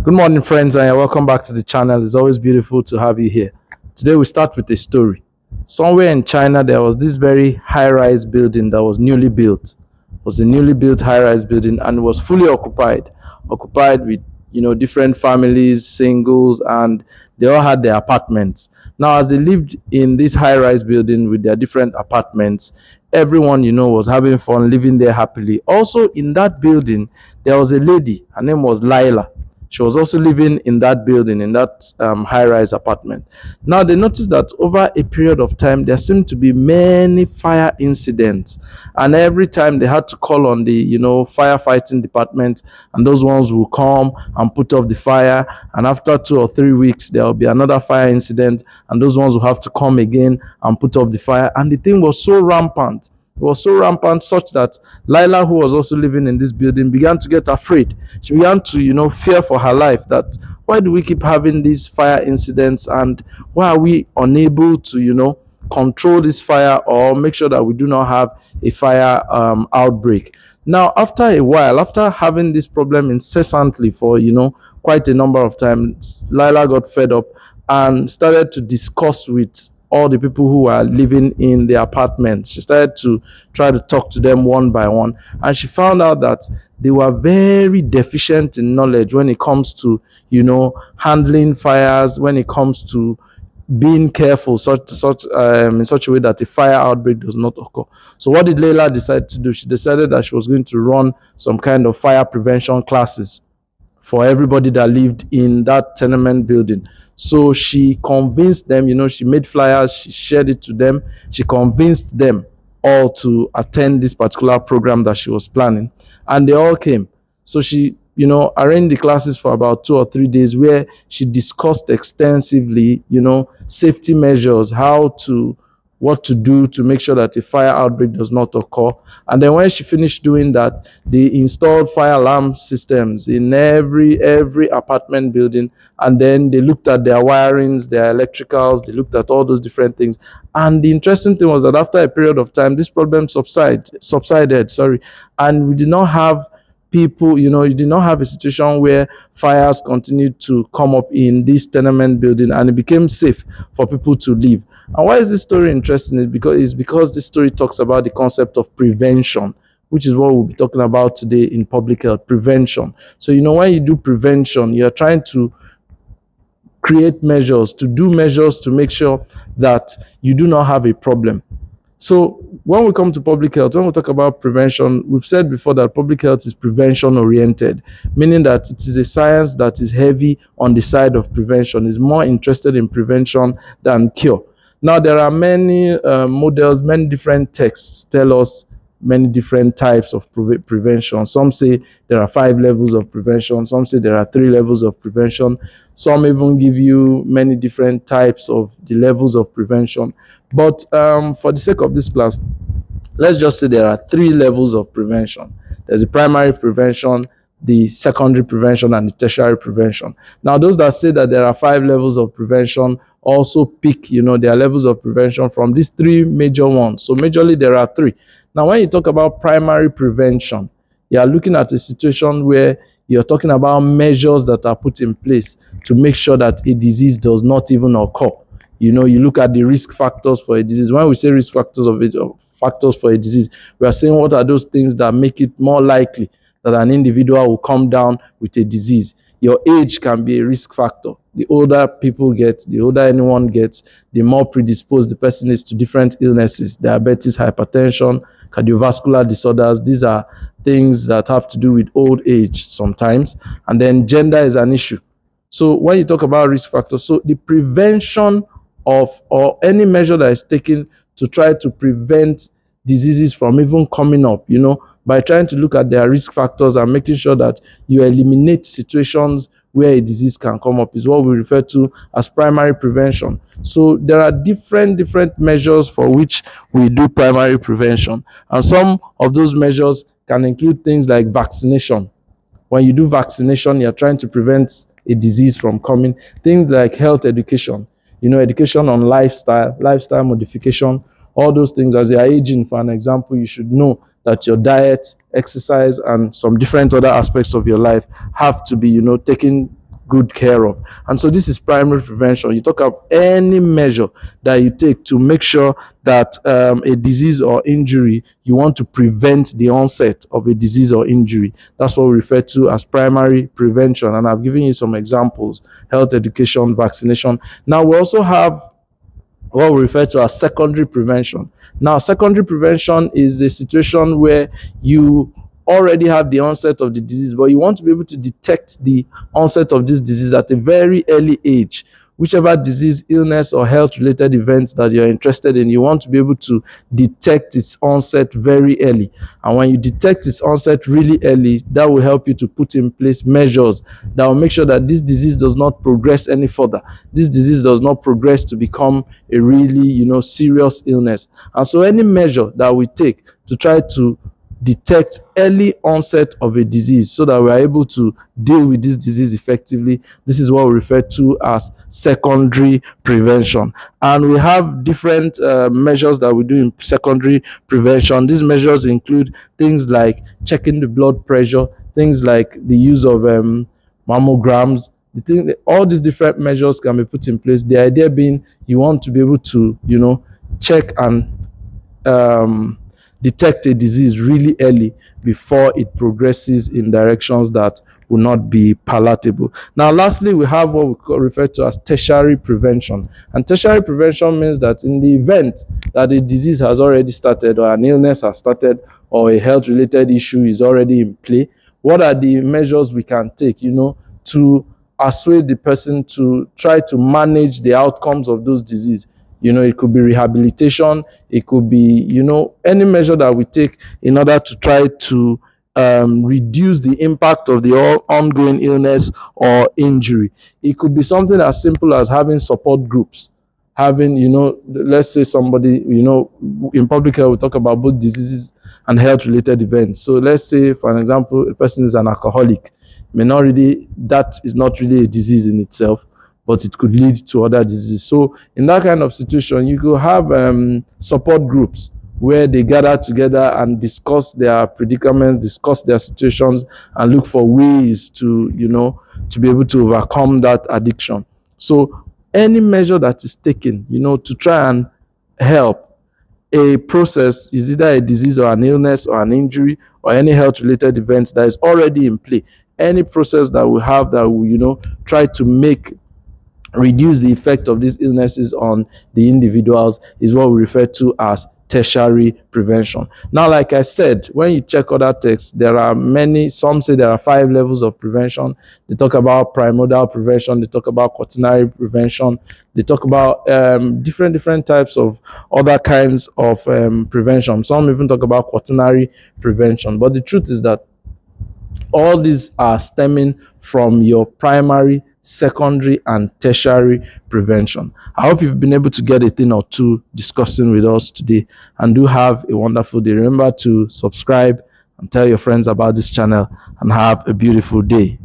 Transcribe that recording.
Good morning, friends, and welcome back to the channel. It's always beautiful to have you here. Today, we start with a story. Somewhere in China, there was this very high-rise building that was newly built. It was a newly built high-rise building, and it was fully occupied with different families, singles, and they all had their apartments. Now, as they lived in this high-rise building with their different apartments, everyone was having fun, living there happily. Also, in that building, there was a lady. Her name was Laila. She was also living in that building, in that high-rise apartment. Now they noticed that over a period of time, there seemed to be many fire incidents, and every time they had to call on the firefighting department, and those ones will come and put off the fire. And after 2 or 3 weeks, there will be another fire incident, and those ones will have to come again and put off the fire. And the thing was so rampant. It was so rampant such that Lila, who was also living in this building, began to get afraid. She began to, fear for her life, that why do we keep having these fire incidents, and why are we unable to, control this fire or make sure that we do not have a fire outbreak. Now, after a while, after having this problem incessantly for, quite a number of times, Lila got fed up and started to discuss with all the people who were living in the apartments. She started to try to talk to them one by one, and she found out that they were very deficient in knowledge when it comes to, handling fires, when it comes to being careful in such a way that a fire outbreak does not occur. So what did Leila decide to do? She decided that she was going to run some kind of fire prevention classes for everybody that lived in that tenement building. So she convinced them, she made flyers, she shared it to them, she convinced them all to attend this particular program that she was planning, and they all came. So she, arranged the classes for about 2 or 3 days, where she discussed extensively, safety measures, what to do to make sure that a fire outbreak does not occur. And then when she finished doing that, they installed fire alarm systems in every apartment building, and then they looked at their wirings, their electricals, they looked at all those different things. And the interesting thing was that after a period of time, this problem subsided, and we did not have people, you did not have a situation where fires continued to come up in this tenement building, and it became safe for people to live. And why is this story interesting? Is because this story talks about the concept of prevention, which is what we'll be talking about today in public health prevention. So, when you do prevention, you're trying to create measures, to do measures to make sure that you do not have a problem. So when we come to public health, when we talk about prevention, we've said before that public health is prevention oriented, meaning that it is a science that is heavy on the side of prevention, is more interested in prevention than cure. Now, there are many models, many different texts tell us many different types of prevention. Some say there are 5 levels of prevention. Some say there are 3 levels of prevention. Some even give you many different types of the levels of prevention. But for the sake of this class, let's just say there are 3 levels of prevention. There's the primary prevention, the secondary prevention, and the tertiary prevention. Now, those that say that there are 5 levels of prevention also pick, their levels of prevention from these 3 major ones. So majorly there are 3. Now, when you talk about primary prevention, you are looking at a situation where you're talking about measures that are put in place to make sure that a disease does not even occur. You look at the risk factors for a disease. When we say risk factors factors for a disease, we are saying what are those things that make it more likely that an individual will come down with a disease. Your age can be a risk factor. The older people get, the older anyone gets, the more predisposed the person is to different illnesses, diabetes, hypertension, cardiovascular disorders. These are things that have to do with old age sometimes. And then gender is an issue. So when you talk about risk factors, so the prevention of, or any measure that is taken to try to prevent diseases from even coming up, by trying to look at their risk factors and making sure that you eliminate situations where a disease can come up, is what we refer to as primary prevention. So there are different measures for which we do primary prevention, and some of those measures can include things like vaccination. When you do vaccination, you're trying to prevent a disease from coming. Things like health education, education on lifestyle modification, all those things. As you are aging, for an example, you should know that your diet, exercise, and some different other aspects of your life have to be, taken good care of. And so this is primary prevention. You talk about any measure that you take to make sure that a disease or injury, you want to prevent the onset of a disease or injury. That's what we refer to as primary prevention. And I've given you some examples: health education, vaccination. Now we also have what we refer to as secondary prevention. Now, secondary prevention is a situation where you already have the onset of the disease, but you want to be able to detect the onset of this disease at a very early age. Whichever disease, illness, or health related events that you're interested in, you want to be able to detect its onset very early. And when you detect its onset really early, that will help you to put in place measures that will make sure that this disease does not progress any further. This disease does not progress to become a really, serious illness. And so any measure that we take to try to detect early onset of a disease so that we are able to deal with this disease effectively, this is what we refer to as secondary prevention. And we have different measures that we do in secondary prevention. These measures include things like checking the blood pressure, things like the use of mammograms. All these different measures can be put in place. The idea being you want to be able to check and detect a disease really early before it progresses in directions that will not be palatable. Now, lastly, we have what we refer to as tertiary prevention. And tertiary prevention means that in the event that a disease has already started, or an illness has started, or a health-related issue is already in play, what are the measures we can take, to assuage the person to try to manage the outcomes of those diseases? It could be rehabilitation, it could be, any measure that we take in order to try to reduce the impact of the ongoing illness or injury. It could be something as simple as having support groups. Having, let's say somebody, in public health, we talk about both diseases and health related events. So let's say, for an example, a person is an alcoholic. That is not really a disease in itself, but it could lead to other diseases. So in that kind of situation, you could have support groups where they gather together and discuss their predicaments, discuss their situations, and look for ways to, to be able to overcome that addiction. So any measure that is taken, to try and help a process, is either a disease or an illness or an injury or any health related events that is already in play, any process that we have that will, try to reduce the effect of these illnesses on the individuals, is what we refer to as tertiary prevention. Now, like I said, when you check other texts, there are many. Some say there are 5 levels of prevention. They talk about primordial prevention, they talk about quaternary prevention, they talk about different types of other kinds of prevention. Some even talk about quaternary prevention. But the truth is that all these are stemming from your primary, secondary, and tertiary prevention. I hope you've been able to get a thing or two discussing with us today, and do have a wonderful day. Remember to subscribe and tell your friends about this channel, and have a beautiful day.